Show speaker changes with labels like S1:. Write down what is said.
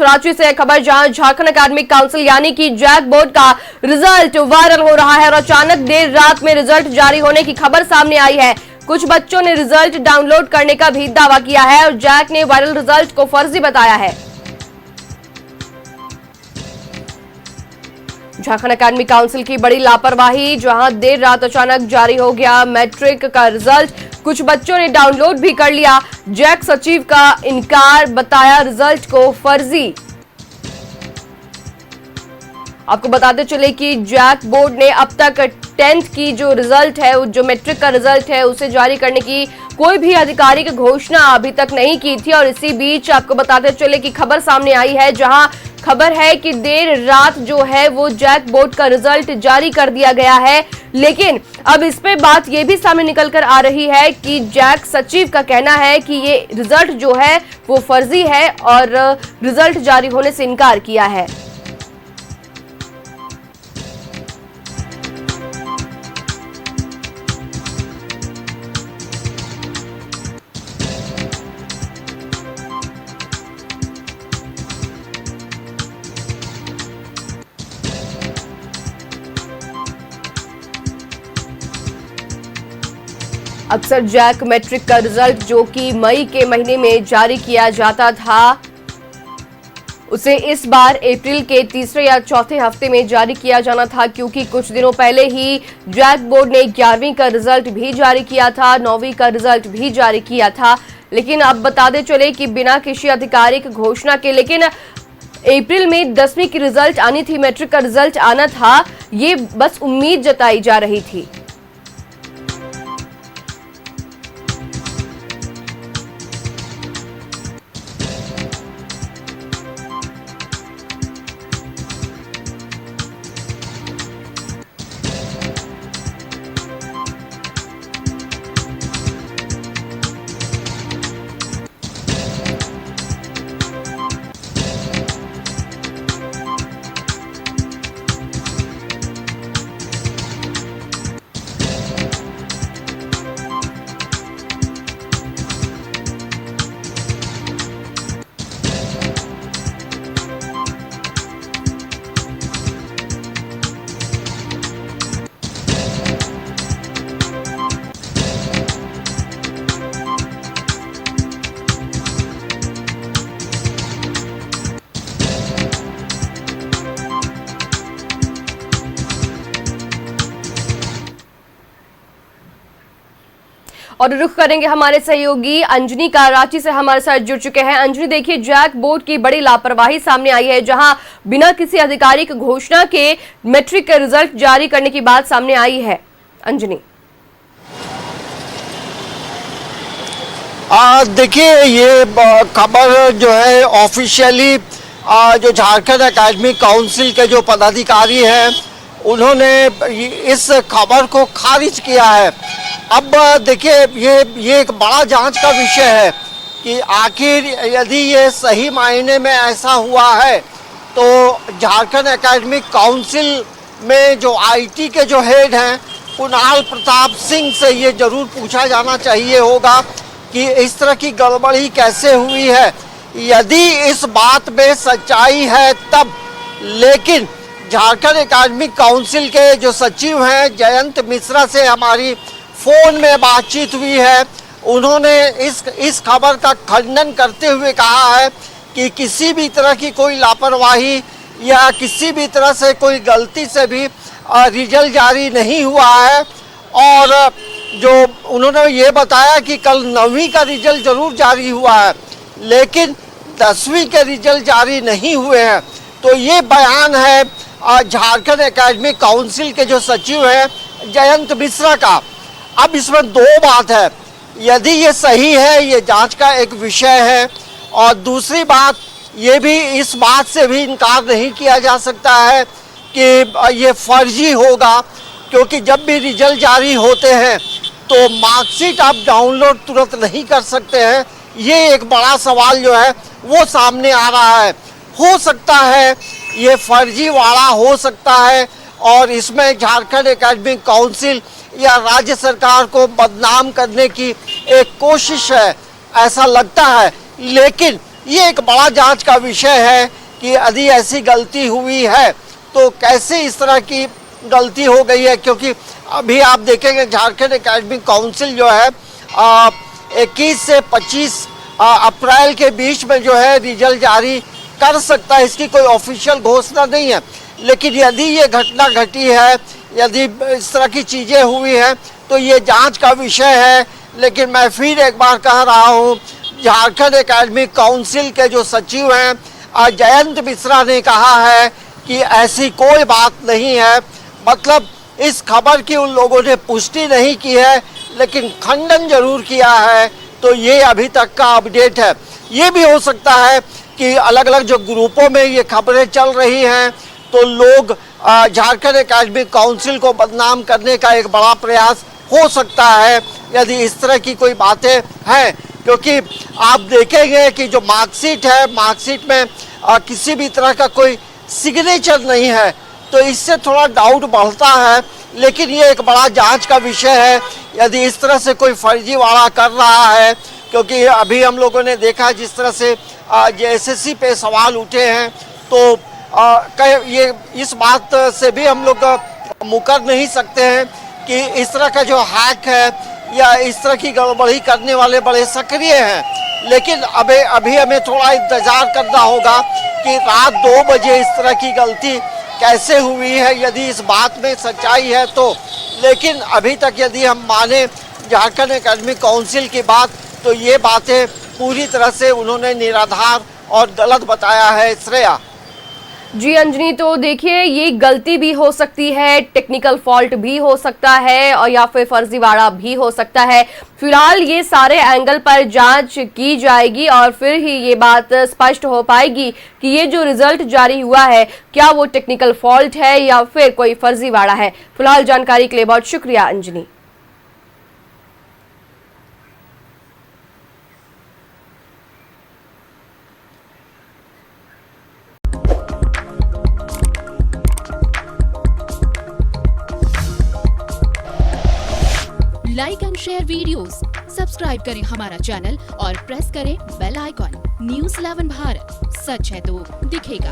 S1: रांची से खबर जहां झारखंड एकेडमिक काउंसिल यानी कि जैक बोर्ड का रिजल्ट वायरल हो रहा है और अचानक देर रात में रिजल्ट जारी होने की खबर सामने आई है। कुछ बच्चों ने रिजल्ट डाउनलोड करने का भी दावा किया है और जैक ने वायरल रिजल्ट को फर्जी बताया है। झारखंड एकेडमिक काउंसिल की बड़ी लापरवाही, जहां देर रात अचानक जारी हो गया मैट्रिक का रिजल्ट। कुछ बच्चों ने डाउनलोड भी कर लिया। जैक सचिव का इनकार, बताया रिजल्ट को फर्जी। आपको बताते चले कि जैक बोर्ड ने अब तक 10th की जो रिजल्ट है, जो मैट्रिक का रिजल्ट है, उसे जारी करने की कोई भी आधिकारिक घोषणा अभी तक नहीं की थी। और इसी बीच आपको बताते चले कि खबर सामने आई है, जहां खबर है कि देर रात जो है वो जैक बोर्ड का रिजल्ट जारी कर दिया गया है। लेकिन अब इस पे बात ये भी सामने निकल कर आ रही है कि जैक सचिव का कहना है कि ये रिजल्ट जो है वो फर्जी है और रिजल्ट जारी होने से इनकार किया है। अक्सर जैक मैट्रिक का रिजल्ट जो कि मई के महीने में जारी किया जाता था, उसे इस बार अप्रैल के तीसरे या चौथे हफ्ते में जारी किया जाना था, क्योंकि कुछ दिनों पहले ही जैक बोर्ड ने 11वीं का रिजल्ट भी जारी किया था, 9वीं का रिजल्ट भी जारी किया था। लेकिन अब बताते चले कि बिना किसी आधिकारिक घोषणा के, लेकिन अप्रैल में 10वीं की रिजल्ट आनी थी, मैट्रिक का रिजल्ट आना था, ये बस उम्मीद जताई जा रही थी। और रुख करेंगे हमारे सहयोगी अंजनी का, रांची से हमारे साथ जुड़ चुके हैं। अंजनी, देखिए जैक बोर्ड की बड़ी लापरवाही सामने आई है, जहां बिना किसी आधिकारिक घोषणा के मैट्रिक का रिजल्ट जारी करने की बात सामने आई है। अंजनी,
S2: देखिए ये खबर जो है ऑफिशियली जो झारखंड एकेडमिक काउंसिल के जो पदाधिकारी हैं उन्होंने इस खबर को खारिज किया है। अब देखिए ये एक बड़ा जांच का विषय है कि आखिर यदि ये सही मायने में ऐसा हुआ है तो झारखंड एकेडमिक काउंसिल में जो आईटी के जो हेड हैं कुणाल प्रताप सिंह से ये जरूर पूछा जाना चाहिए होगा कि इस तरह की गड़बड़ी कैसे हुई है। यदि इस बात में सच्चाई है तब, लेकिन झारखंड एकेडमिक काउंसिल के जो सचिव हैं जयंत मिश्रा से हमारी फ़ोन में बातचीत हुई है। उन्होंने इस खबर का खंडन करते हुए कहा है कि किसी भी तरह की कोई लापरवाही या किसी भी तरह से कोई गलती से भी रिजल्ट जारी नहीं हुआ है। और जो उन्होंने ये बताया कि कल 9वीं का रिजल्ट ज़रूर जारी हुआ है, लेकिन 10वीं के रिजल्ट जारी नहीं हुए हैं। तो ये बयान है झारखंड एकेडमिक काउंसिल के जो सचिव हैं जयंत मिश्रा का। अब इसमें दो बात है, यदि ये सही है ये जांच का एक विषय है, और दूसरी बात ये भी, इस बात से भी इनकार नहीं किया जा सकता है कि ये फर्जी होगा, क्योंकि जब भी रिजल्ट जारी होते हैं तो मार्कशीट आप डाउनलोड तुरंत नहीं कर सकते हैं। ये एक बड़ा सवाल जो है वो सामने आ रहा है। हो सकता है ये फर्जीवाड़ा हो सकता है और इसमें झारखंड एकेडमिक काउंसिल या राज्य सरकार को बदनाम करने की एक कोशिश है, ऐसा लगता है। लेकिन ये एक बड़ा जांच का विषय है कि यदि ऐसी गलती हुई है तो कैसे इस तरह की गलती हो गई है, क्योंकि अभी आप देखेंगे झारखंड एकेडमिक काउंसिल जो है 21 से 25 अप्रैल के बीच में जो है रिजल्ट जारी कर सकता है। इसकी कोई ऑफिशियल घोषणा नहीं है, लेकिन यदि ये घटना घटी है, यदि इस तरह की चीज़ें हुई हैं तो ये जांच का विषय है। लेकिन मैं फिर एक बार कह रहा हूँ, झारखंड एकेडमिक काउंसिल के जो सचिव हैं जयंत मिश्रा ने कहा है कि ऐसी कोई बात नहीं है। मतलब इस खबर की उन लोगों ने पुष्टि नहीं की है, लेकिन खंडन जरूर किया है। तो ये अभी तक का अपडेट है। ये भी हो सकता है कि अलग अलग जो ग्रुपों में ये खबरें चल रही हैं तो लोग झारखंड एकेडमिक काउंसिल को बदनाम करने का एक बड़ा प्रयास हो सकता है यदि इस तरह की कोई बातें हैं, क्योंकि आप देखेंगे कि जो मार्कशीट है, मार्कशीट में किसी भी तरह का कोई सिग्नेचर नहीं है, तो इससे थोड़ा डाउट बढ़ता है। लेकिन ये एक बड़ा जांच का विषय है यदि इस तरह से कोई फर्जीवाड़ा कर रहा है, क्योंकि अभी हम लोगों ने देखा जिस तरह से JSSC पे सवाल उठे हैं, तो ये इस बात से भी हम लोग मुकर नहीं सकते हैं कि इस तरह का जो हैक है या इस तरह की गड़बड़ी करने वाले बड़े सक्रिय हैं। लेकिन अभी हमें थोड़ा इंतज़ार करना होगा कि रात 2 बजे इस तरह की गलती कैसे हुई है, यदि इस बात में सच्चाई है तो। लेकिन अभी तक यदि हम माने झारखंड एकेडमिक काउंसिल की बात, तो ये बातें पूरी तरह से उन्होंने निराधार और गलत बताया है। श्रेया
S1: जी अंजनी, तो देखिए ये गलती भी हो सकती है, टेक्निकल फॉल्ट भी हो सकता है और या फिर फर्जीवाड़ा भी हो सकता है। फिलहाल ये सारे एंगल पर जांच की जाएगी और फिर ही ये बात स्पष्ट हो पाएगी कि ये जो रिजल्ट जारी हुआ है क्या वो टेक्निकल फॉल्ट है या फिर कोई फर्जीवाड़ा है। फिलहाल जानकारी के लिए बहुत शुक्रिया Anjani.
S3: Like and share videos, subscribe करें हमारा चैनल और प्रेस करें बेल आइकॉन। न्यूज़ 11 भारत, सच है तो दिखेगा।